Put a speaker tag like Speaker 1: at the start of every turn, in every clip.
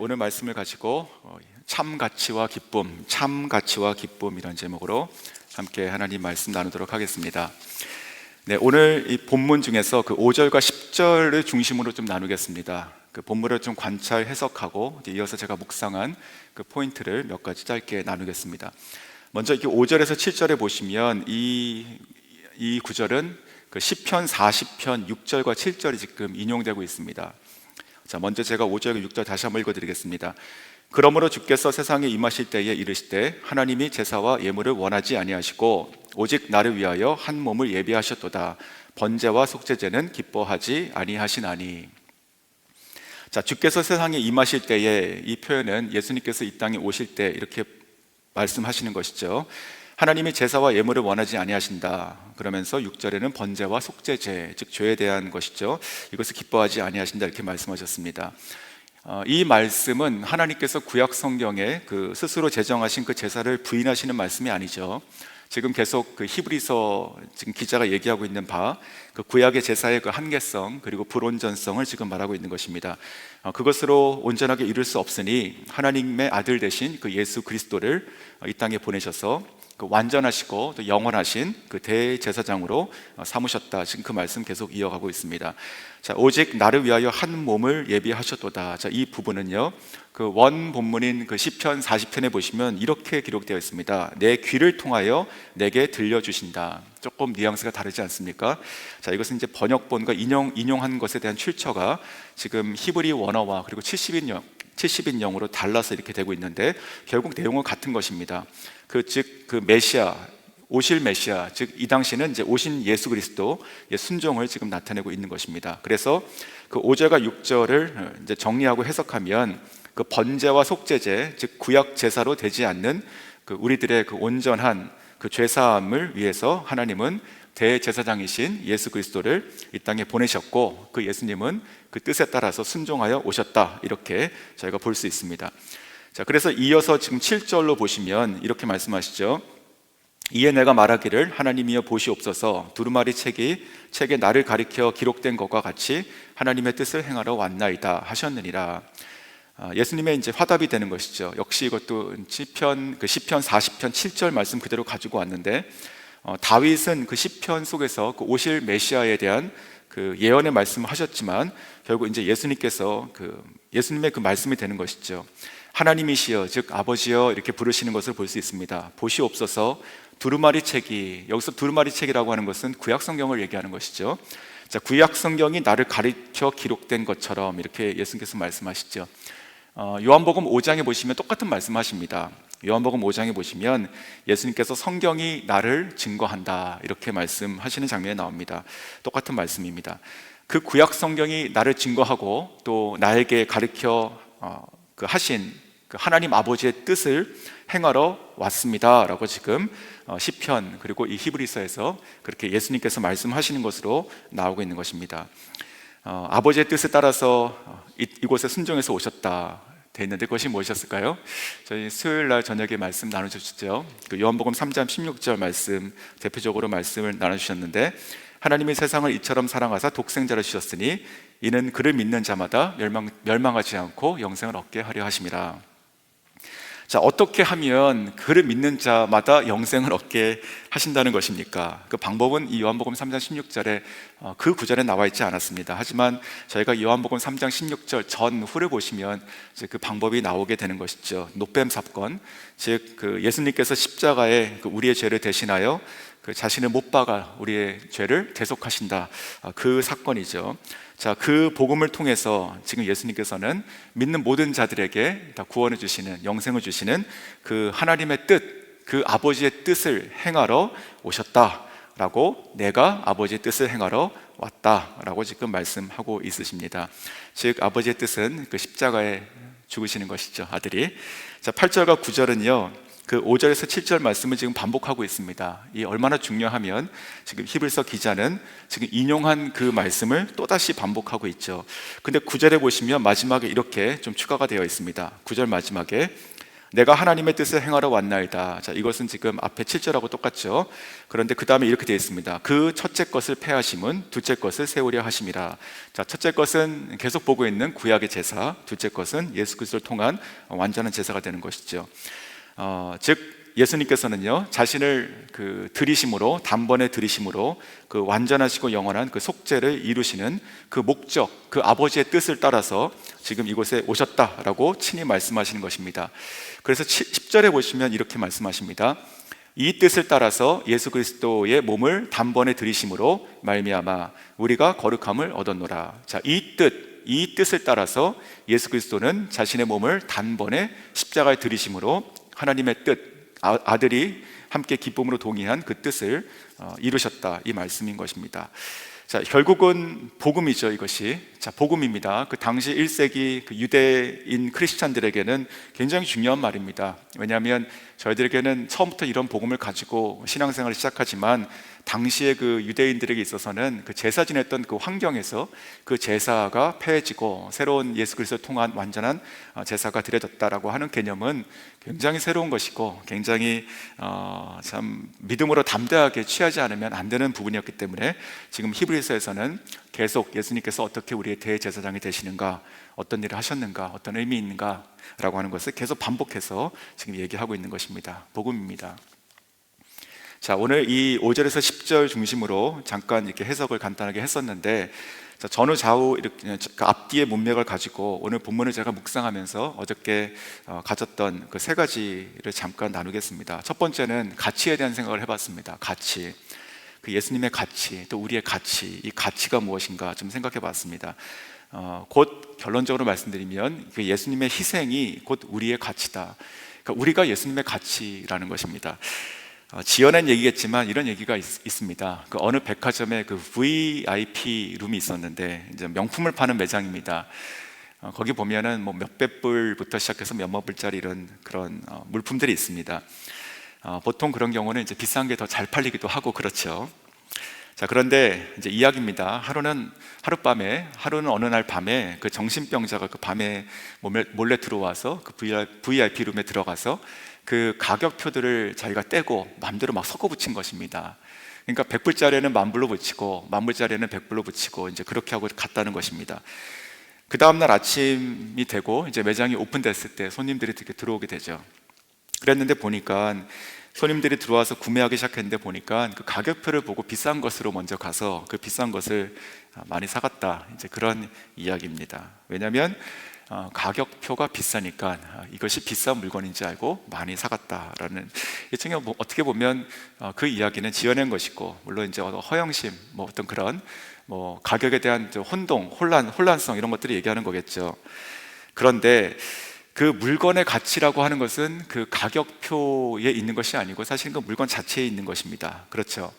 Speaker 1: 오늘 말씀을 가지고 참 가치와 기쁨이라는 제목으로 함께 하나님 말씀 나누도록 하겠습니다. 네, 오늘 이 본문 중에서 그 5절과 10절을 중심으로 좀 나누겠습니다. 그 본문을 좀 관찰 해석하고 이어서 제가 묵상한 그 포인트를 몇 가지 짧게 나누겠습니다. 먼저 이 5절에서 7절에 보시면 이 구절은 그 시편 40편 6절과 7절이 지금 인용되고 있습니다. 자, 먼저 제가 5절 6절 다시 한번 읽어드리겠습니다. 그러므로 주께서 세상에 임하실 때에 이르시되 하나님이 제사와 예물을 원하지 아니하시고 오직 나를 위하여 한 몸을 예비하셨도다. 번제와 속죄제는 기뻐하지 아니하시나니. 자, 주께서 세상에 임하실 때에, 이 표현은 예수님께서 이 땅에 오실 때 이렇게 말씀하시는 것이죠. 하나님이 제사와 예물을 원하지 아니하신다. 그러면서 6절에는 번제와 속죄제, 즉 죄에 대한 것이죠. 이것을 기뻐하지 아니하신다, 이렇게 말씀하셨습니다. 이 말씀은 하나님께서 구약 성경에 그 스스로 제정하신 그 제사를 부인하시는 말씀이 아니죠. 지금 계속 그 히브리서 지금 기자가 얘기하고 있는 바, 그 구약의 제사의 그 한계성 그리고 불온전성을 지금 말하고 있는 것입니다. 그것으로 온전하게 이룰 수 없으니 하나님의 아들 되신 그 예수 그리스도를 이 땅에 보내셔서 그 완전하시고 또 영원하신 그 대제사장으로 삼으셨다. 지금 그 말씀 계속 이어가고 있습니다. 자, 오직 나를 위하여 한 몸을 예비하셨도다. 자, 이 부분은요, 그 원 본문인 그 시편 40편에 보시면 이렇게 기록되어 있습니다. 내 귀를 통하여 내게 들려주신다. 조금 뉘앙스가 다르지 않습니까? 자, 이것은 이제 번역본과 인용한 것에 대한 출처가 지금 히브리 원어와 그리고 70인용으로 달라서 이렇게 되고 있는데 결국 내용은 같은 것입니다. 그 메시아, 오실 메시아, 즉 이 당시는 이제 오신 예수 그리스도의 순종을 지금 나타내고 있는 것입니다. 그래서 그 5절과 6절을 이제 정리하고 해석하면 그 번제와 속죄제, 즉 구약 제사로 되지 않는 그 우리들의 그 온전한 그 죄사함을 위해서 하나님은 대제사장이신 예수 그리스도를 이 땅에 보내셨고, 그 예수님은 그 뜻에 따라서 순종하여 오셨다, 이렇게 저희가 볼 수 있습니다. 자, 그래서 이어서 지금 7절로 보시면 이렇게 말씀하시죠. 이에 내가 말하기를 하나님이여 보시옵소서, 두루마리 책에 나를 가리켜 기록된 것과 같이 하나님의 뜻을 행하러 왔나이다 하셨느니라. 예수님의 이제 화답이 되는 것이죠. 역시 이것도 시편 40편 7절 말씀 그대로 가지고 왔는데, 다윗은 그 시편 속에서 그 오실 메시아에 대한 그 예언의 말씀을 하셨지만 결국 이제 예수님의 그 말씀이 되는 것이죠. 하나님이시여, 즉 아버지여, 이렇게 부르시는 것을 볼 수 있습니다. 보시옵소서, 두루마리 책이, 여기서 두루마리 책이라고 하는 것은 구약 성경을 얘기하는 것이죠. 자, 구약 성경이 나를 가리켜 기록된 것처럼, 이렇게 예수님께서 말씀하시죠. 요한복음 5장에 보시면 똑같은 말씀하십니다. 요한복음 5장에 보시면 예수님께서 성경이 나를 증거한다, 이렇게 말씀하시는 장면이 나옵니다. 똑같은 말씀입니다. 그 구약 성경이 나를 증거하고 또 나에게 가르쳐 그 하신 그 하나님 아버지의 뜻을 행하러 왔습니다 라고 지금 시편 그리고 이 히브리서에서 그렇게 예수님께서 말씀하시는 것으로 나오고 있는 것입니다. 아버지의 뜻에 따라서 이곳에 순종해서 오셨다 돼 있는데 그것이 무엇이었을까요? 저희 수요일 날 저녁에 말씀 나눠주셨죠. 그 요한복음 3장 16절 말씀, 대표적으로 말씀을 나눠주셨는데, 하나님이 세상을 이처럼 사랑하사 독생자를 주셨으니 이는 그를 믿는 자마다 멸망하지 않고 영생을 얻게 하려 하심이라. 자, 어떻게 하면 그를 믿는 자마다 영생을 얻게 하신다는 것입니까? 그 방법은 이 요한복음 3장 16절에 그 구절에 나와 있지 않았습니다. 하지만 저희가 요한복음 3장 16절 전후를 보시면 이제 그 방법이 나오게 되는 것이죠. 노뱀 사건, 즉 그 예수님께서 십자가에 그 우리의 죄를 대신하여 그 자신을 못 박아 우리의 죄를 대속하신다, 그 사건이죠. 자, 그 복음을 통해서 지금 예수님께서는 믿는 모든 자들에게 다 구원을 주시는, 영생을 주시는 그 하나님의 뜻, 그 아버지의 뜻을 행하러 오셨다라고, 내가 아버지의 뜻을 행하러 왔다라고 지금 말씀하고 있으십니다. 즉 아버지의 뜻은 그 십자가에 죽으시는 것이죠, 아들이. 자, 8절과 9절은요 그 5절에서 7절 말씀을 지금 반복하고 있습니다. 이 얼마나 중요하면 지금 히브리서 기자는 지금 인용한 그 말씀을 또다시 반복하고 있죠. 근데 9절에 보시면 마지막에 이렇게 좀 추가가 되어 있습니다. 9절 마지막에 내가 하나님의 뜻을 행하러 왔나이다. 자, 이것은 지금 앞에 7절하고 똑같죠. 그런데 그 다음에 이렇게 되어 있습니다. 그 첫째 것을 패하심은 둘째 것을 세우려 하심이라. 자, 첫째 것은 계속 보고 있는 구약의 제사, 둘째 것은 예수 그리스도를 통한 완전한 제사가 되는 것이죠. 즉 예수님께서는요, 자신을 들이심으로, 단번에 들이심으로 그 완전하시고 영원한 그 속죄를 이루시는 그 목적, 그 아버지의 뜻을 따라서 지금 이곳에 오셨다라고 친히 말씀하시는 것입니다. 그래서 10절에 보시면 이렇게 말씀하십니다. 이 뜻을 따라서 예수 그리스도의 몸을 단번에 들이심으로 말미암아 우리가 거룩함을 얻었노라. 자, 이 뜻을 따라서 예수 그리스도는 자신의 몸을 단번에 십자가에 들이심으로 하나님의 뜻, 아들이 함께 기쁨으로 동의한 그 뜻을 이루셨다, 이 말씀인 것입니다. 자, 결국은 복음이죠, 이것이. 자, 복음입니다. 그 당시 1세기 그 유대인 크리스찬들에게는 굉장히 중요한 말입니다. 왜냐하면 저희들에게는 처음부터 이런 복음을 가지고 신앙생활을 시작하지만 당시에 그 유대인들에게 있어서는 그 제사 지냈던 그 환경에서 그 제사가 폐해지고 새로운 예수 그리스도를 통한 완전한 제사가 드려졌다라고 하는 개념은 굉장히 새로운 것이고 굉장히 참 믿음으로 담대하게 취하지 않으면 안 되는 부분이었기 때문에 지금 히브리서에서는 계속 예수님께서 어떻게 우리의 대제사장이 되시는가, 어떤 일을 하셨는가, 어떤 의미 있는가 라고 하는 것을 계속 반복해서 지금 얘기하고 있는 것입니다. 복음입니다. 자, 오늘 이 5절에서 10절 중심으로 잠깐 이렇게 해석을 간단하게 했었는데, 자, 전후 좌우 이렇게 앞뒤의 문맥을 가지고 오늘 본문을 제가 묵상하면서 어저께 가졌던 그 세 가지를 잠깐 나누겠습니다. 첫 번째는 가치에 대한 생각을 해봤습니다. 가치, 그 예수님의 가치, 또 우리의 가치, 이 가치가 무엇인가 좀 생각해봤습니다. 곧 결론적으로 말씀드리면 그 예수님의 희생이 곧 우리의 가치다. 그러니까 우리가 예수님의 가치라는 것입니다. 지어낸 얘기겠지만 이런 얘기가 있습니다. 그 어느 백화점에 그 VIP 룸이 있었는데 이제 명품을 파는 매장입니다. 거기 보면은 뭐 몇백 불부터 시작해서 몇만 불짜리 이런 그런 물품들이 있습니다. 보통 그런 경우는 이제 비싼 게 더 잘 팔리기도 하고 그렇죠. 자, 그런데 이제 이야기입니다. 하루는 어느 날 밤에 그 정신병자가 그 밤에 몰래 들어와서 그 VIP 룸에 들어가서 그 가격표들을 자기가 떼고 마음대로 막 섞어 붙인 것입니다. 그러니까 100불짜리는 10,000불로 붙이고 10,000불짜리는 100불로 붙이고 이제 그렇게 하고 갔다는 것입니다. 그 다음날 아침이 되고 이제 매장이 오픈됐을 때 손님들이 이렇게 들어오게 되죠. 그랬는데 보니까 손님들이 들어와서 구매하기 시작했는데 보니까 그 가격표를 보고 비싼 것으로 먼저 가서 그 비싼 것을 많이 사갔다, 이제 그런 이야기입니다. 왜냐하면 가격표가 비싸니까 이것이 비싼 물건인지 알고 많이 사갔다라는, 일종의 어떻게 보면 그 이야기는 지어낸 것이고, 물론 이제 허영심, 뭐 어떤 그런 뭐 가격에 대한 혼란성 이런 것들을 얘기하는 거겠죠. 그런데 그 물건의 가치라고 하는 것은 그 가격표에 있는 것이 아니고 사실은 그 물건 자체에 있는 것입니다. 그렇죠?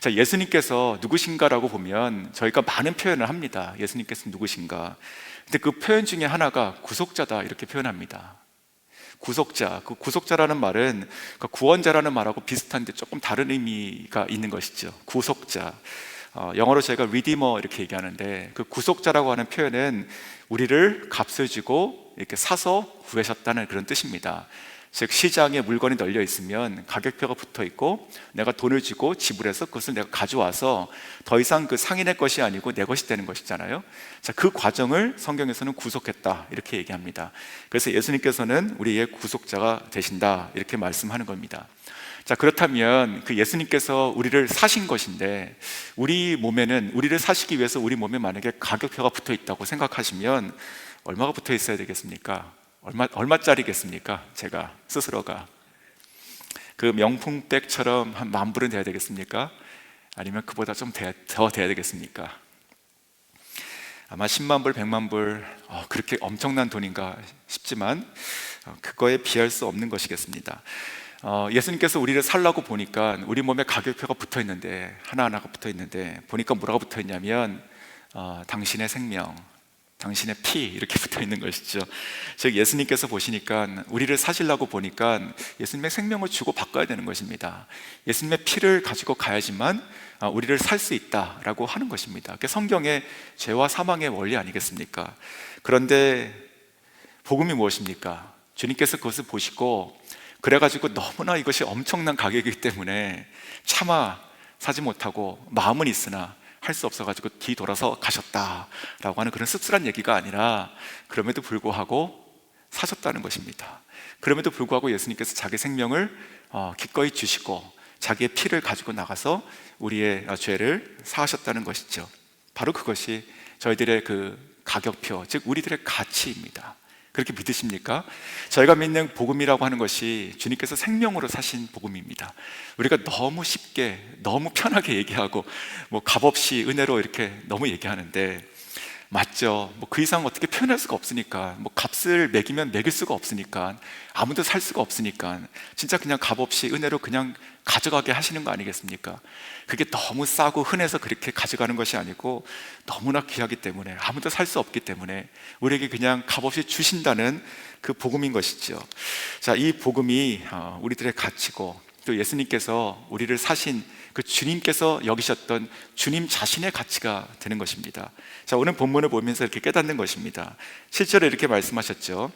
Speaker 1: 자, 예수님께서 누구신가라고 보면 저희가 많은 표현을 합니다. 예수님께서 누구신가? 근데 그 표현 중에 하나가 구속자다, 이렇게 표현합니다. 구속자, 그 구속자라는 말은 그 구원자라는 말하고 비슷한데 조금 다른 의미가 있는 것이죠. 구속자, 영어로 저희가 redeemer 이렇게 얘기하는데, 그 구속자라고 하는 표현은 우리를 값을 주고 이렇게 사서 구하셨다는 그런 뜻입니다. 즉 시장에 물건이 널려 있으면 가격표가 붙어 있고 내가 돈을 주고 지불해서 그것을 내가 가져와서 더 이상 그 상인의 것이 아니고 내 것이 되는 것이잖아요. 자, 그 과정을 성경에서는 구속했다, 이렇게 얘기합니다. 그래서 예수님께서는 우리의 구속자가 되신다, 이렇게 말씀하는 겁니다. 자, 그렇다면 그 예수님께서 우리를 사신 것인데, 우리 몸에는, 우리를 사시기 위해서 우리 몸에 만약에 가격표가 붙어 있다고 생각하시면 얼마가 붙어 있어야 되겠습니까? 얼마짜리겠습니까? 제가 스스로가 그 명품백처럼 한 10,000불은 돼야 되겠습니까? 아니면 그보다 좀 더 돼야 되겠습니까? 아마 100,000불, 100,000불, 그렇게 엄청난 돈인가 싶지만 그거에 비할 수 없는 것이겠습니다. 예수님께서 우리를 살라고 보니까 우리 몸에 가격표가 붙어 있는데, 하나하나가 붙어 있는데, 보니까 뭐라고 붙어 있냐면 당신의 생명, 당신의 피, 이렇게 붙어 있는 것이죠. 즉 예수님께서 보시니까 우리를 사시려고 보니까 예수님의 생명을 주고 바꿔야 되는 것입니다. 예수님의 피를 가지고 가야지만 우리를 살 수 있다라고 하는 것입니다. 그게 성경의 죄와 사망의 원리 아니겠습니까? 그런데 복음이 무엇입니까? 주님께서 그것을 보시고 그래가지고 너무나 이것이 엄청난 가격이기 때문에 차마 사지 못하고 마음은 있으나 할 수 없어가지고 뒤돌아서 가셨다라고 하는 그런 씁쓸한 얘기가 아니라 그럼에도 불구하고 사셨다는 것입니다. 그럼에도 불구하고 예수님께서 자기 생명을 기꺼이 주시고 자기의 피를 가지고 나가서 우리의 죄를 사하셨다는 것이죠. 바로 그것이 저희들의 그 가격표, 즉 우리들의 가치입니다. 그렇게 믿으십니까? 저희가 믿는 복음이라고 하는 것이 주님께서 생명으로 사신 복음입니다. 우리가 너무 쉽게, 너무 편하게 얘기하고 뭐 값없이 은혜로 이렇게 너무 얘기하는데, 맞죠? 뭐 그 이상 어떻게 표현할 수가 없으니까, 뭐 값을 매기면 매길 수가 없으니까, 아무도 살 수가 없으니까 진짜 그냥 값없이 은혜로 그냥 가져가게 하시는 거 아니겠습니까? 그게 너무 싸고 흔해서 그렇게 가져가는 것이 아니고 너무나 귀하기 때문에, 아무도 살 수 없기 때문에 우리에게 그냥 값없이 주신다는 그 복음인 것이죠. 자, 이 복음이 우리들의 가치고, 또 예수님께서 우리를 사신 그 주님께서 여기셨던 주님 자신의 가치가 되는 것입니다. 자, 오늘 본문을 보면서 이렇게 깨닫는 것입니다. 7절에 이렇게 말씀하셨죠.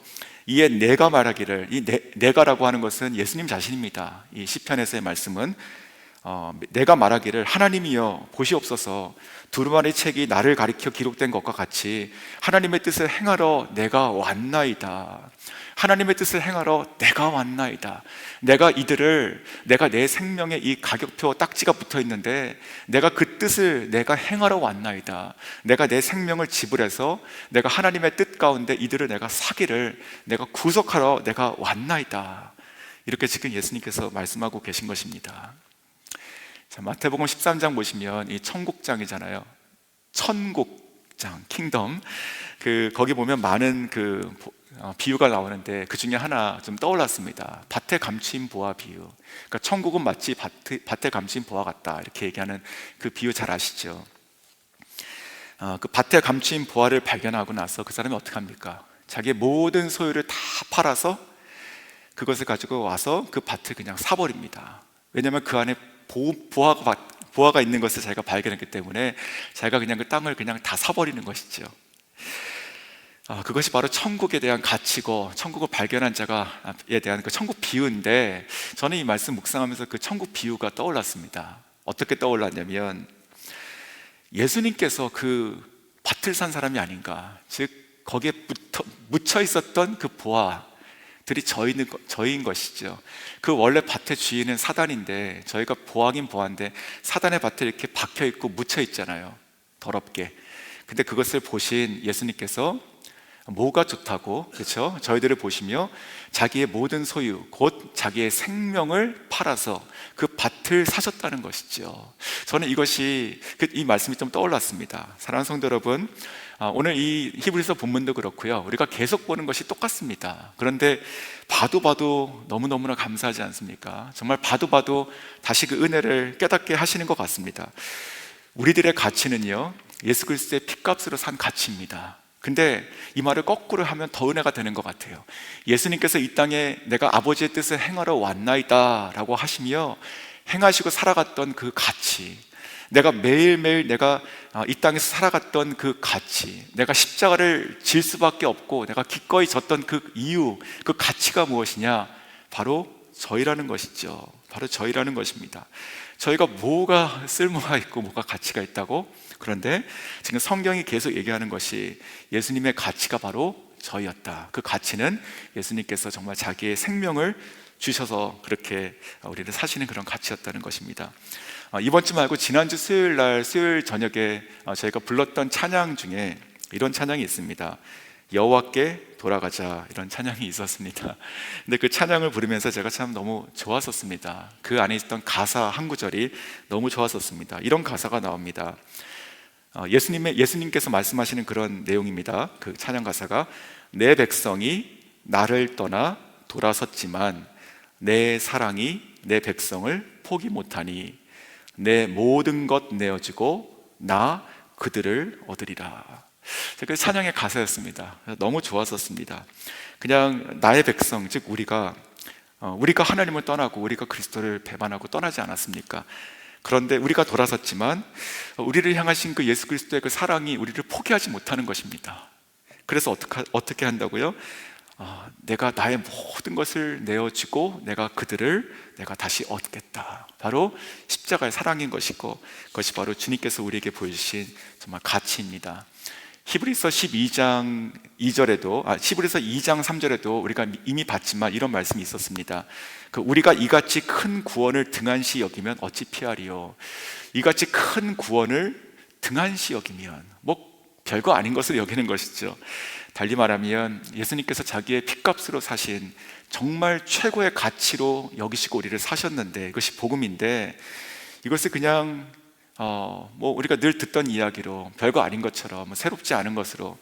Speaker 1: 이에 내가 말하기를, 이 내가라고 하는 것은 예수님 자신입니다. 이 시편에서의 말씀은 내가 말하기를, 하나님이여 보시옵소서, 두루마리 책이 나를 가리켜 기록된 것과 같이 하나님의 뜻을 행하러 내가 왔나이다. 하나님의 뜻을 행하러 내가 왔나이다. 내가 내 생명에 이 가격표 딱지가 붙어 있는데 내가 그 뜻을 내가 행하러 왔나이다. 내가 내 생명을 지불해서 내가 하나님의 뜻 가운데 이들을 내가 사기를 내가 구속하러 내가 왔나이다. 이렇게 지금 예수님께서 말씀하고 계신 것입니다. 자, 마태복음 13장 보시면 이 천국장이잖아요. 천국장, 킹덤. 거기 보면 많은 비유가 나오는데 그 중에 하나 좀 떠올랐습니다. 밭에 감추인 보화 비유. 그러니까 천국은 마치 밭에 감추인 보화 같다, 이렇게 얘기하는 그 비유 잘 아시죠? 그 밭에 감추인 보화를 발견하고 나서 그 사람이 어떻게 합니까? 자기의 모든 소유를 다 팔아서 그것을 가지고 와서 그 밭을 그냥 사버립니다. 왜냐하면 그 안에 보화가 있는 것을 자기가 발견했기 때문에 자기가 그냥 그 땅을 그냥 다 사버리는 것이죠. 그것이 바로 천국에 대한 가치고 천국을 발견한 자가에 대한 그 천국 비유인데, 저는 이 말씀 묵상하면서 그 천국 비유가 떠올랐습니다. 어떻게 떠올랐냐면, 예수님께서 그 밭을 산 사람이 아닌가, 즉 거기에 묻혀 있었던 그 보화들이 저희인 것이죠. 그 원래 밭의 주인은 사단인데 저희가 보화긴 보화인데 사단의 밭에 이렇게 박혀 있고 묻혀 있잖아요, 더럽게. 근데 그것을 보신 예수님께서 뭐가 좋다고, 그렇죠? 저희들을 보시며 자기의 모든 소유, 곧 자기의 생명을 팔아서 그 밭을 사셨다는 것이죠. 저는 이 말씀이 좀 떠올랐습니다. 사랑하는 성도 여러분, 오늘 이 히브리서 본문도 그렇고요, 우리가 계속 보는 것이 똑같습니다. 그런데 봐도 너무너무나 감사하지 않습니까? 정말 봐도 다시 그 은혜를 깨닫게 하시는 것 같습니다. 우리들의 가치는요, 예수 그리스도의 핏값으로 산 가치입니다. 근데 이 말을 거꾸로 하면 더 은혜가 되는 것 같아요. 예수님께서 이 땅에 내가 아버지의 뜻을 행하러 왔나이다 라고 하시며 행하시고 살아갔던 그 가치, 내가 매일매일 내가 이 땅에서 살아갔던 그 가치, 내가 십자가를 질 수밖에 없고 내가 기꺼이 졌던 그 이유, 그 가치가 무엇이냐? 바로 저희라는 것이죠. 바로 저희라는 것입니다. 저희가 뭐가 쓸모가 있고 뭐가 가치가 있다고? 그런데 지금 성경이 계속 얘기하는 것이 예수님의 가치가 바로 저희였다. 그 가치는 예수님께서 정말 자기의 생명을 주셔서 그렇게 우리를 사시는 그런 가치였다는 것입니다. 이번 주 말고 지난주 수요일 저녁에 저희가 불렀던 찬양 중에 이런 찬양이 있습니다. 여호와께 돌아가자, 이런 찬양이 있었습니다. 근데 그 찬양을 부르면서 제가 참 너무 좋았었습니다. 그 안에 있던 가사 한 구절이 너무 좋았었습니다. 이런 가사가 나옵니다. 예수님께서 말씀하시는 그런 내용입니다. 그 찬양 가사가, 내 백성이 나를 떠나 돌아섰지만 내 사랑이 내 백성을 포기 못하니 내 모든 것 내어주고 나 그들을 얻으리라. 그 찬양의 가사였습니다. 너무 좋았었습니다. 그냥 나의 백성, 즉 우리가 하나님을 떠나고 우리가 그리스도를 배반하고 떠나지 않았습니까? 그런데 우리가 돌아섰지만 우리를 향하신 그 예수 그리스도의 그 사랑이 우리를 포기하지 못하는 것입니다. 그래서 어떻게 한다고요? 내가 나의 모든 것을 내어주고 내가 다시 얻겠다. 바로 십자가의 사랑인 것이고, 그것이 바로 주님께서 우리에게 보여주신 정말 가치입니다. 히브리서 12장 2절에도 히브리서 2장 3절에도 우리가 이미 봤지만 이런 말씀이 있었습니다. 우리가 이같이 큰 구원을 등한시 여기면 어찌 피하리요. 이같이 큰 구원을 등한시 여기면 별거 아닌 것을 여기는 것이죠. 달리 말하면 예수님께서 자기의 핏값으로 사신 정말 최고의 가치로 여기시고 우리를 사셨는데, 이것이 복음인데, 이것을 그냥 우리가 늘 듣던 이야기로 별거 아닌 것처럼 새롭지 않은 것으로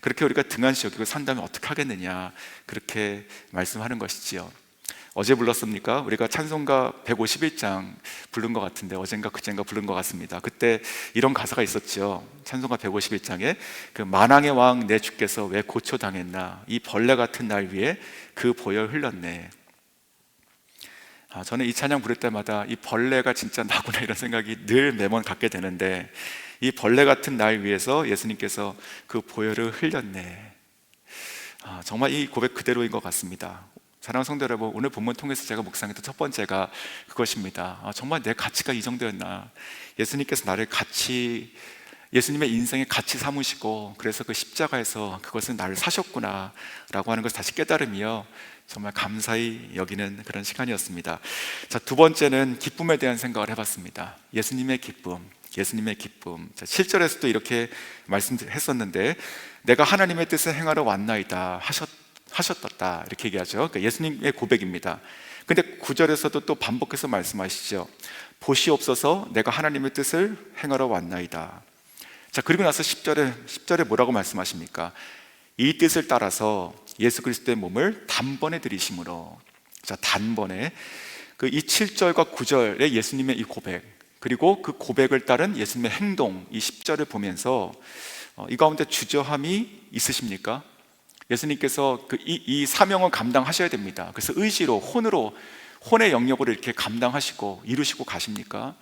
Speaker 1: 그렇게 우리가 등한시 여기고 산다면 어떻게 하겠느냐, 그렇게 말씀하는 것이지요. 어제 불렀습니까? 우리가 찬송가 151장 부른 것 같은데, 어젠가 그젠가 부른 것 같습니다. 그때 이런 가사가 있었죠. 찬송가 151장에 만왕의 왕 내 주께서 왜 고초당했나, 이 벌레 같은 날 위에 그 보혈 흘렸네. 저는 이 찬양 부를 때마다 이 벌레가 진짜 나구나, 이런 생각이 늘 매번 갖게 되는데, 이 벌레 같은 날 위에서 예수님께서 그 보혈을 흘렸네. 정말 이 고백 그대로인 것 같습니다. 사랑하는 성도 여러분, 오늘 본문 통해서 제가 묵상했던 첫 번째가 그것입니다. 정말 내 가치가 이 정도였나. 예수님께서 나를 예수님의 인생의 가치 삼으시고, 그래서 그 십자가에서 그것은 나를 사셨구나 라고 하는 것을 다시 깨달으며 정말 감사히 여기는 그런 시간이었습니다. 자, 두 번째는 기쁨에 대한 생각을 해봤습니다. 예수님의 기쁨. 7절에서도 이렇게 말씀했었는데, 내가 하나님의 뜻을 행하러 왔나이다 하셨다, 이렇게 얘기하죠. 그러니까 예수님의 고백입니다. 근데 9절에서도 또 반복해서 말씀하시죠. 보시옵소서, 내가 하나님의 뜻을 행하러 왔나이다. 자, 그리고 나서 10절에 뭐라고 말씀하십니까? 이 뜻을 따라서 예수 그리스도의 몸을 단번에 들이심으로. 자, 단번에 이 7절과 9절의 예수님의 이 고백, 그리고 그 고백을 따른 예수님의 행동, 이 10절을 보면서 이 가운데 주저함이 있으십니까? 예수님께서 이 사명을 감당하셔야 됩니다. 그래서 의지로, 혼의 영역으로 이렇게 감당하시고 이루시고 가십니까?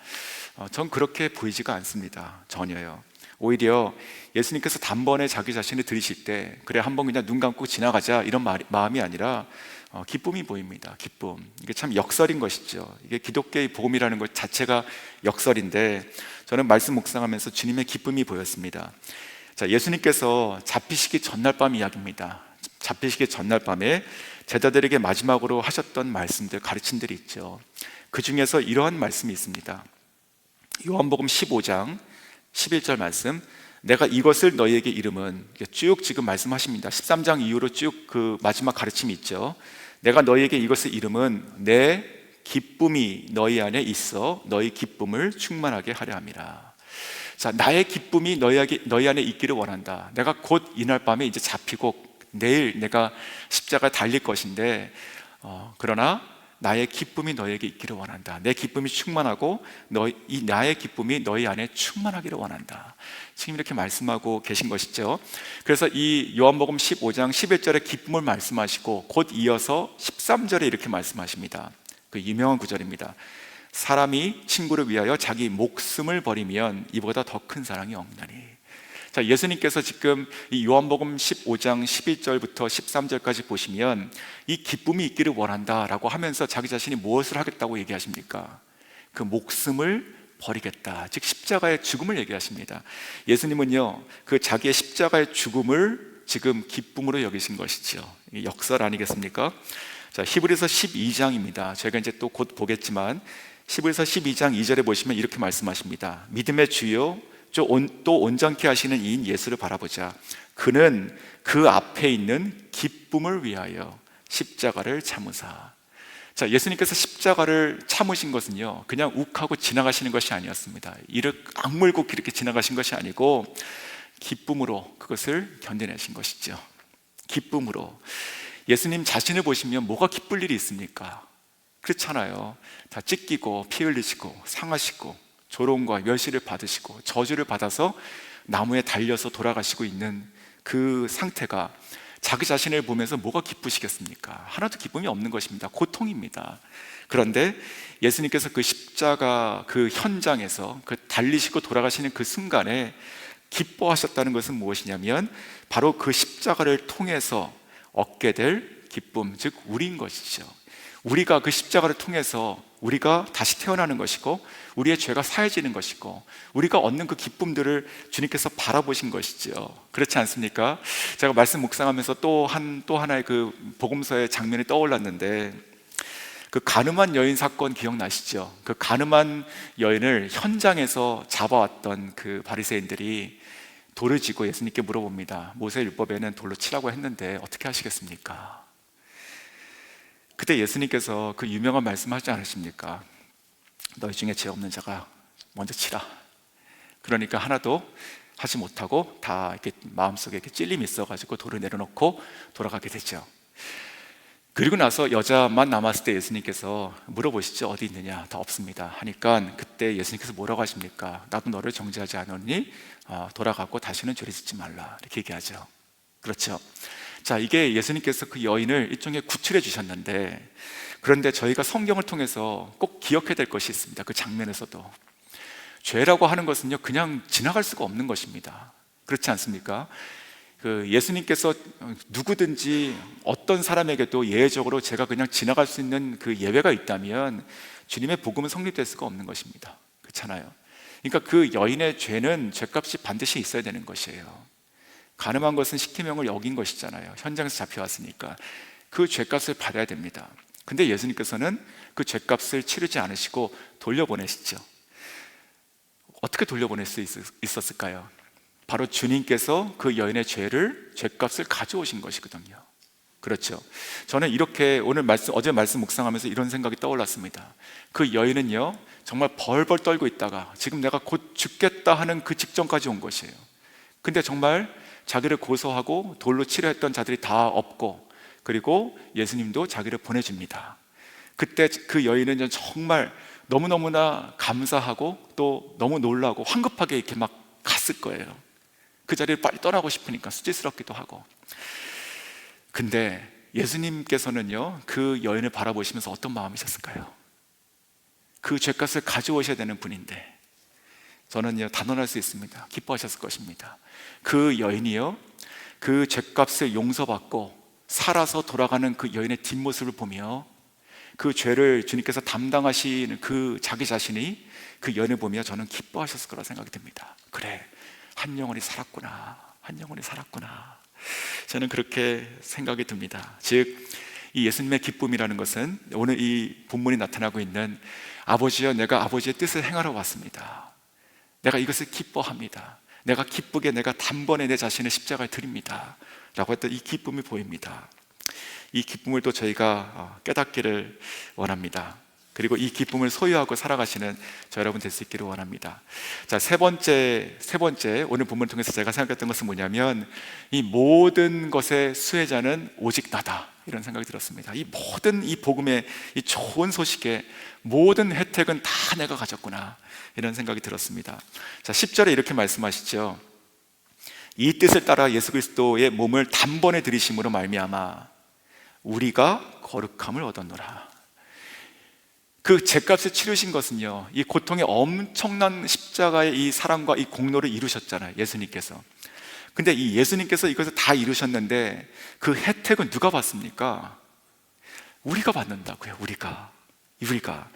Speaker 1: 전 그렇게 보이지가 않습니다. 전혀요. 오히려 예수님께서 단번에 자기 자신을 들이실 때, 그래 한번 그냥 눈 감고 지나가자, 이런 마음이 아니라 기쁨이 보입니다. 기쁨. 이게 참 역설인 것이죠. 이게 기독교의 복음이라는 것 자체가 역설인데, 저는 말씀 묵상하면서 주님의 기쁨이 보였습니다. 자, 예수님께서 잡히시기 전날 밤 이야기입니다. 잡히시기 전날 밤에 제자들에게 마지막으로 하셨던 말씀들, 가르침들이 있죠. 그 중에서 이러한 말씀이 있습니다. 요한복음 15장 11절 말씀, 내가 이것을 너희에게 이름은, 쭉 지금 말씀하십니다. 13장 이후로 쭉 그 마지막 가르침이 있죠. 내가 너희에게 이것을 이름은 내 기쁨이 너희 안에 있어 너희 기쁨을 충만하게 하려 함이라. 자, 나의 기쁨이 너희 안에 있기를 원한다. 내가 곧 이날 밤에 이제 잡히고 내일 내가 십자가 달릴 것인데, 그러나 나의 기쁨이 너에게 있기를 원한다. 내 기쁨이 충만하고 나의 기쁨이 너희 안에 충만하기를 원한다. 지금 이렇게 말씀하고 계신 것이죠. 그래서 이 요한복음 15장 11절에 기쁨을 말씀하시고 곧 이어서 13절에 이렇게 말씀하십니다. 그 유명한 구절입니다. 사람이 친구를 위하여 자기 목숨을 버리면 이보다 더 큰 사랑이 없나니. 자, 예수님께서 지금 이 요한복음 15장 11절부터 13절까지 보시면 이 기쁨이 있기를 원한다라고 하면서 자기 자신이 무엇을 하겠다고 얘기하십니까? 그 목숨을 버리겠다, 즉 십자가의 죽음을 얘기하십니다. 예수님은요, 그 자기의 십자가의 죽음을 지금 기쁨으로 여기신 것이죠. 역설 아니겠습니까? 자, 히브리서 12장입니다. 저희가 이제 또 곧 보겠지만 히브리서 12장 2절에 보시면 이렇게 말씀하십니다. 믿음의 주요 또 온전케 하시는 이인 예수를 바라보자. 그는 그 앞에 있는 기쁨을 위하여 십자가를 참으사. 자, 예수님께서 십자가를 참으신 것은요, 그냥 욱하고 지나가시는 것이 아니었습니다. 이를 악물고 이렇게 지나가신 것이 아니고 기쁨으로 그것을 견뎌내신 것이죠. 기쁨으로. 예수님 자신을 보시면 뭐가 기쁠 일이 있습니까? 그렇잖아요. 다 찢기고 피 흘리시고 상하시고 조롱과 멸시를 받으시고 저주를 받아서 나무에 달려서 돌아가시고 있는 그 상태가 자기 자신을 보면서 뭐가 기쁘시겠습니까? 하나도 기쁨이 없는 것입니다. 고통입니다. 그런데 예수님께서 그 십자가 그 현장에서 그 달리시고 돌아가시는 그 순간에 기뻐하셨다는 것은 무엇이냐면 바로 그 십자가를 통해서 얻게 될 기쁨, 즉 우리인 것이죠. 우리가 그 십자가를 통해서 우리가 다시 태어나는 것이고, 우리의 죄가 사해지는 것이고, 우리가 얻는 그 기쁨들을 주님께서 바라보신 것이죠. 그렇지 않습니까? 제가 말씀 묵상하면서 또 하나의 그 복음서의 장면이 떠올랐는데, 그 가늠한 여인 사건 기억나시죠? 그 가늠한 여인을 현장에서 잡아왔던 그 바리새인들이 돌을 쥐고 예수님께 물어봅니다. 모세율법에는 돌로 치라고 했는데 어떻게 하시겠습니까? 그때 예수님께서 그 유명한 말씀하지 않으십니까? 너희 중에 죄 없는 자가 먼저 치라. 그러니까 하나도 하지 못하고 다 이렇게 마음속에 이렇게 찔림이 있어가지고 돌을 내려놓고 돌아가게 되죠. 그리고 나서 여자만 남았을 때 예수님께서 물어보시죠. 어디 있느냐? 다 없습니다 하니까 그때 예수님께서 뭐라고 하십니까? 나도 너를 정죄하지 않았니? 돌아가고 다시는 죄를 짓지 말라, 이렇게 얘기하죠. 그렇죠. 자, 이게 예수님께서 그 여인을 일종의 구출해 주셨는데, 그런데 저희가 성경을 통해서 꼭 기억해야 될 것이 있습니다. 그 장면에서도 죄라고 하는 것은요, 그냥 지나갈 수가 없는 것입니다. 그렇지 않습니까? 그 예수님께서 누구든지 어떤 사람에게도 예외적으로 제가 그냥 지나갈 수 있는 그 예외가 있다면 주님의 복음은 성립될 수가 없는 것입니다. 그렇잖아요. 그러니까 그 여인의 죄는 죄값이 반드시 있어야 되는 것이에요. 가늠한 것은 십계명을 어긴 것이잖아요. 현장에서 잡혀왔으니까 그 죄값을 받아야 됩니다. 근데 예수님께서는 그 죄값을 치르지 않으시고 돌려보내시죠. 어떻게 돌려보낼 수 있었을까요? 바로 주님께서 그 여인의 죄값을 가져오신 것이거든요. 그렇죠. 저는 이렇게 어제 말씀 묵상하면서 이런 생각이 떠올랐습니다. 그 여인은요, 정말 벌벌 떨고 있다가 지금 내가 곧 죽겠다 하는 그 직전까지 온 것이에요. 근데 정말 자기를 고소하고 돌로 치려 했던 자들이 다 없고, 그리고 예수님도 자기를 보내줍니다. 그때 그 여인은 정말 너무너무나 감사하고 또 너무 놀라고 황급하게 이렇게 막 갔을 거예요. 그 자리를 빨리 떠나고 싶으니까, 수치스럽기도 하고. 근데 예수님께서는요, 그 여인을 바라보시면서 어떤 마음이셨을까요? 그 죄값을 가져오셔야 되는 분인데, 저는요, 단언할 수 있습니다. 기뻐하셨을 것입니다. 그 여인이요, 그 죄값을 용서받고 살아서 돌아가는 그 여인의 뒷모습을 보며, 그 죄를 주님께서 담당하시는 그 자기 자신이 그 여인을 보며 저는 기뻐하셨을 거라 생각이 듭니다. 그래, 한 영혼이 살았구나, 한 영혼이 살았구나. 저는 그렇게 생각이 듭니다. 즉, 이 예수님의 기쁨이라는 것은 오늘 이 본문이 나타나고 있는 아버지여, 내가 아버지의 뜻을 행하러 왔습니다. 내가 이것을 기뻐합니다. 내가 기쁘게 내가 단번에 내 자신을 십자가에 드립니다 라고 했던 이 기쁨이 보입니다. 이 기쁨을 또 저희가 깨닫기를 원합니다. 그리고 이 기쁨을 소유하고 살아가시는 저 여러분 될 수 있기를 원합니다. 자, 세 번째 오늘 본문을 통해서 제가 생각했던 것은 뭐냐면, 이 모든 것의 수혜자는 오직 나다, 이런 생각이 들었습니다. 이 모든 이 복음의 이 좋은 소식의 모든 혜택은 다 내가 가졌구나, 이런 생각이 들었습니다. 자, 10절에 이렇게 말씀하시죠. 이 뜻을 따라 예수 그리스도의 몸을 단번에 들이심으로 말미암아 우리가 거룩함을 얻었노라. 그 죄값을 치르신 것은요, 이 고통의 엄청난 십자가의 이 사랑과 이 공로를 이루셨잖아요, 예수님께서. 근데 이 예수님께서 이것을 다 이루셨는데 그 혜택은 누가 받습니까? 우리가 받는다고요. 우리가. 그러니까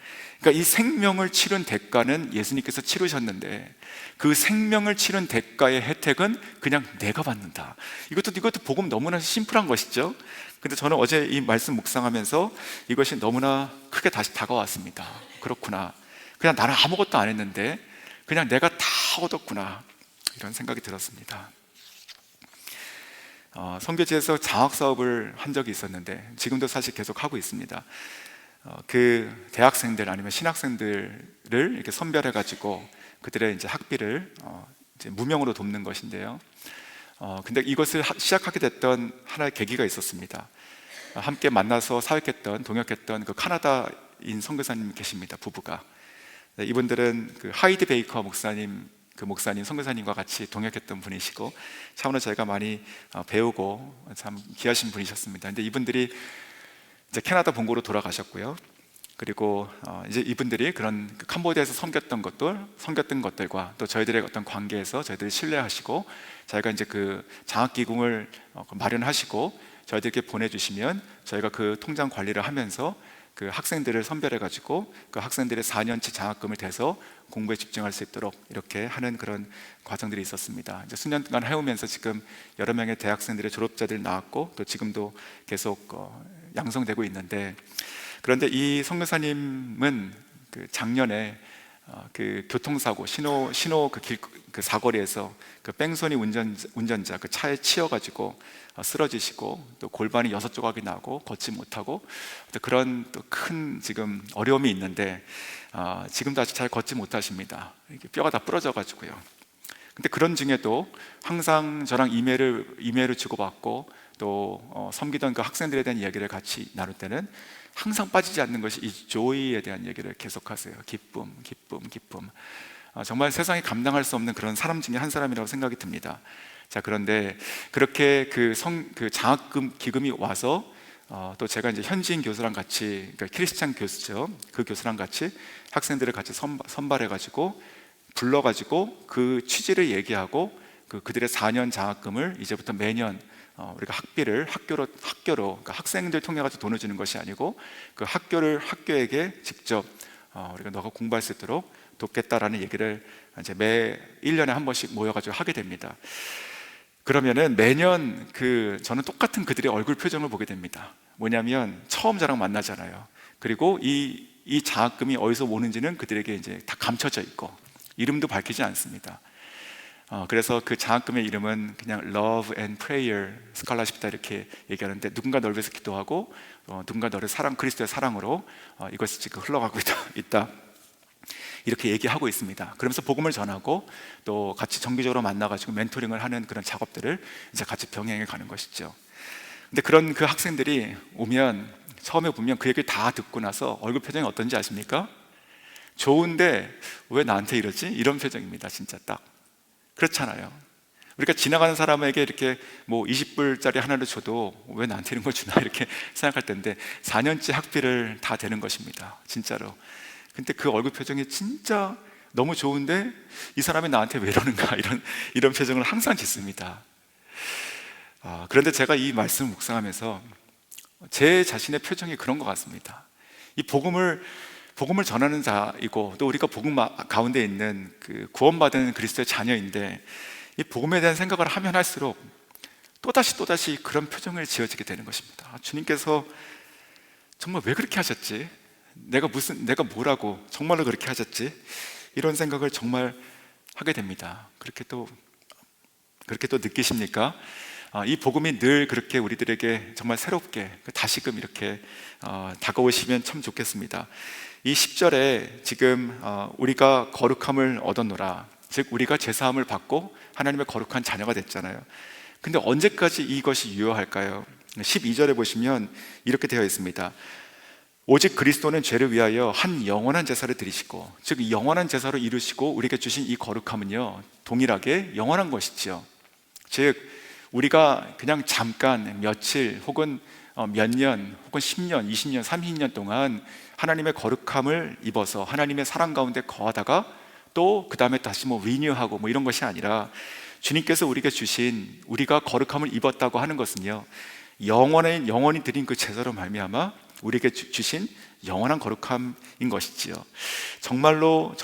Speaker 1: 이 생명을 치른 대가는 예수님께서 치르셨는데, 그 생명을 치른 대가의 혜택은 그냥 내가 받는다. 이것도 복음 너무나 심플한 것이죠. 근데 저는 어제 이 말씀 묵상하면서 이것이 너무나 크게 다시 다가왔습니다. 그렇구나, 그냥 나는 아무것도 안 했는데 그냥 내가 다 얻었구나, 이런 생각이 들었습니다. 선교지에서 장학사업을 한 적이 있었는데, 지금도 사실 계속 하고 있습니다. 그 대학생들 아니면 신학생들을 이렇게 선별해가지고 그들의 이제 학비를 이제 무명으로 돕는 것인데요. 근데 이것을 시작하게 됐던 하나의 계기가 있었습니다. 함께 만나서 사역했던, 동역했던 그 카나다인 선교사님 계십니다. 부부가. 네, 이분들은 그 하이드 베이커 목사님, 그 목사님, 선교사님과 같이 동역했던 분이시고, 참으로 저희가 많이 배우고 참 귀하신 분이셨습니다. 근데 이분들이 이제 캐나다 본고로 돌아가셨고요. 그리고 이제 이분들이 그런 캄보디아에서 섬겼던 것들과 또 저희들의 어떤 관계에서 저희들이 신뢰하시고, 저희가 이제 그 장학기금을 마련하시고 저희들께 보내주시면 저희가 그 통장 관리를 하면서 그 학생들을 선별해 가지고 그 학생들의 4년치 장학금을 대서 공부에 집중할 수 있도록 이렇게 하는 그런 과정들이 있었습니다. 이제 수년 동안 해오면서 지금 여러 명의 대학생들의 졸업자들이 나왔고 또 지금도 계속 양성되고 있는데, 그런데 이 선교사님은 그 작년에 그 교통사고 신호 그 사거리에서 그 뺑소니 운전자 그 차에 치여가지고 쓰러지시고 또 골반이 6조각이 나고 걷지 못하고 또 그런 또 큰 지금 어려움이 있는데 지금도 아직 잘 걷지 못하십니다. 이게 뼈가 다 부러져가지고요. 근데 그런 중에도 항상 저랑 이메일을 주고받고 또 섬기던 그 학생들에 대한 이야기를 같이 나눌 때는 항상 빠지지 않는 것이 이 조이에 대한 얘기를 계속하세요. 기쁨. 정말 세상에 감당할 수 없는 그런 사람 중에 한 사람이라고 생각이 듭니다. 자, 그런데 그렇게 그 장학금 기금이 와서 또 제가 이제 현지인 교수랑 같이, 그러니까 크리스찬 교수죠, 그 교수랑 같이 학생들을 같이 선발해가지고 불러가지고 그 취지를 얘기하고 그들의 4년 장학금을 이제부터 매년 우리가 학교로 그러니까 학생들 통해 가지고 돈을 주는 것이 아니고 그 학교에게 직접 우리가 너가 공부할 수 있도록 돕겠다라는 얘기를 이제 매 1년에 한 번씩 모여가지고 하게 됩니다. 그러면은 매년 저는 똑같은 그들의 얼굴 표정을 보게 됩니다. 뭐냐면 처음 저랑 만나잖아요. 그리고 이 장학금이 어디서 오는지는 그들에게 이제 다 감춰져 있고 이름도 밝히지 않습니다. 그래서 그 장학금의 이름은 그냥 Love and Prayer 스칼라십이다 이렇게 얘기하는데, 누군가 너를 위해서 기도하고 누군가 너를 그리스도의 사랑으로 이것이 지금 흘러가고 있다 이렇게 얘기하고 있습니다. 그러면서 복음을 전하고 또 같이 정기적으로 만나가지고 멘토링을 하는 그런 작업들을 이제 같이 병행해 가는 것이죠. 근데 그런 그 학생들이 처음에 보면 그 얘기를 다 듣고 나서 얼굴 표정이 어떤지 아십니까? 좋은데 왜 나한테 이러지? 이런 표정입니다. 진짜 딱 그렇잖아요. 우리가 지나가는 사람에게 이렇게 뭐 20불짜리 하나를 줘도 왜 나한테 이런 걸 주나 이렇게 생각할 텐데 4년째 학비를 다 대는 것입니다. 진짜로. 근데 그 얼굴 표정이 진짜 너무 좋은데 이 사람이 나한테 왜 이러는가 이런 표정을 항상 짓습니다. 그런데 제가 이 말씀을 묵상하면서 제 자신의 표정이 그런 것 같습니다. 이 복음을 전하는 자이고 또 우리가 복음 가운데 있는 그 구원받은 그리스도의 자녀인데 이 복음에 대한 생각을 하면 할수록 또다시 그런 표정을 지어지게 되는 것입니다. 주님께서 정말 왜 그렇게 하셨지? 내가 뭐라고 정말로 그렇게 하셨지? 이런 생각을 정말 하게 됩니다. 그렇게 또 느끼십니까? 이 복음이 늘 그렇게 우리들에게 정말 새롭게 다시금 이렇게 다가오시면 참 좋겠습니다. 이 10절에 지금 우리가 거룩함을 얻었노라, 즉 우리가 제사함을 받고 하나님의 거룩한 자녀가 됐잖아요. 근데 언제까지 이것이 유효할까요? 12절에 보시면 이렇게 되어 있습니다. 오직 그리스도는 죄를 위하여 한 영원한 제사를 드리시고, 즉 영원한 제사로 이루시고 우리에게 주신 이 거룩함은요 동일하게 영원한 것이지요. 즉 우리가 그냥 잠깐 며칠 혹은 몇 년 혹은 10년, 20년, 30년 동안 하나님의 거룩함을 입어서 하나님의 사랑 가운데 거하다가 또 그 다음에 다시 리뉴하고 이런 것이 아니라 주님께서 우리에게 주신, 우리가 거룩함을 입었다고 하는 것은요 영원히 드린 그 제사로 말미암아 우리에게 주신 영원한 거룩함인 것이지요. 정말로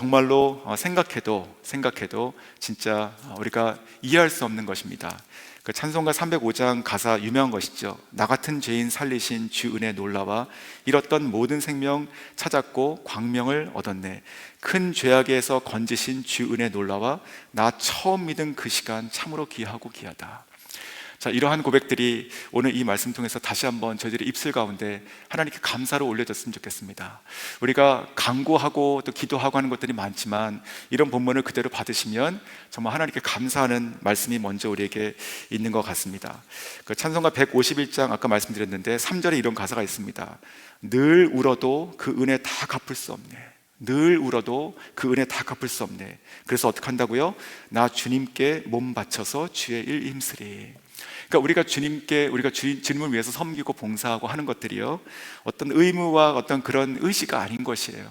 Speaker 1: 생각해도 진짜 우리가 이해할 수 없는 것입니다. 그 찬송가 305장 가사 유명한 것이죠. 나 같은 죄인 살리신 주 은혜 놀라와 잃었던 모든 생명 찾았고 광명을 얻었네. 큰 죄악에서 건지신 주 은혜 놀라와 나 처음 믿은 그 시간 참으로 귀하고 귀하다. 자, 이러한 고백들이 오늘 이 말씀 통해서 다시 한번 저희들의 입술 가운데 하나님께 감사로 올려졌으면 좋겠습니다. 우리가 간구하고 또 기도하고 하는 것들이 많지만 이런 본문을 그대로 받으시면 정말 하나님께 감사하는 말씀이 먼저 우리에게 있는 것 같습니다. 그 찬송가 151장 아까 말씀드렸는데 3절에 이런 가사가 있습니다. 늘 울어도 그 은혜 다 갚을 수 없네. 늘 울어도 그 은혜 다 갚을 수 없네. 그래서 어떻게 한다고요? 나 주님께 몸 바쳐서 주의 일 힘쓰리. 그러니까 우리가 주님을 위해서 섬기고 봉사하고 하는 것들이요, 어떤 의무와 어떤 그런 의지가 아닌 것이에요.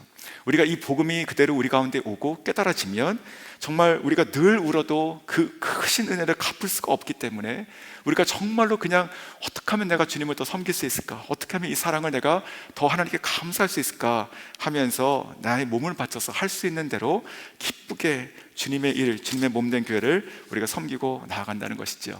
Speaker 1: 우리가 이 복음이 그대로 우리 가운데 오고 깨달아지면 정말 우리가 늘 울어도 그 크신 은혜를 갚을 수가 없기 때문에 우리가 정말로 그냥 어떻게 하면 내가 주님을 더 섬길 수 있을까, 어떻게 하면 이 사랑을 내가 더 하나님께 감사할 수 있을까 하면서 나의 몸을 바쳐서 할 수 있는 대로 기쁘게 주님의 일, 주님의 몸된 교회를 우리가 섬기고 나아간다는 것이죠.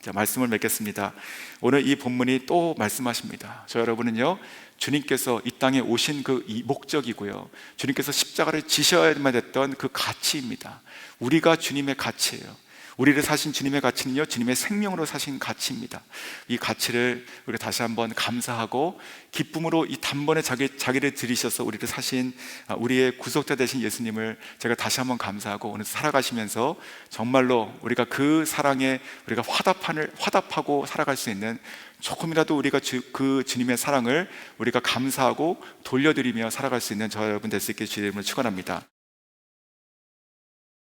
Speaker 1: 자, 말씀을 맺겠습니다. 오늘 이 본문이 또 말씀하십니다. 저 여러분은요, 주님께서 이 땅에 오신 이 목적이고요, 주님께서 십자가를 지셔야만 했던 그 가치입니다. 우리가 주님의 가치예요. 우리를 사신 주님의 가치는요, 주님의 생명으로 사신 가치입니다. 이 가치를 우리가 다시 한번 감사하고 기쁨으로 이 단번에 자기를 들이셔서 우리를 사신 우리의 구속자 되신 예수님을 제가 다시 한번 감사하고 오늘 살아가시면서 정말로 우리가 그 사랑에 우리가 화답하고 살아갈 수 있는, 조금이라도 우리가 그 주님의 사랑을 우리가 감사하고 돌려드리며 살아갈 수 있는 저 여러분 될 수 있게 주님을 축원합니다.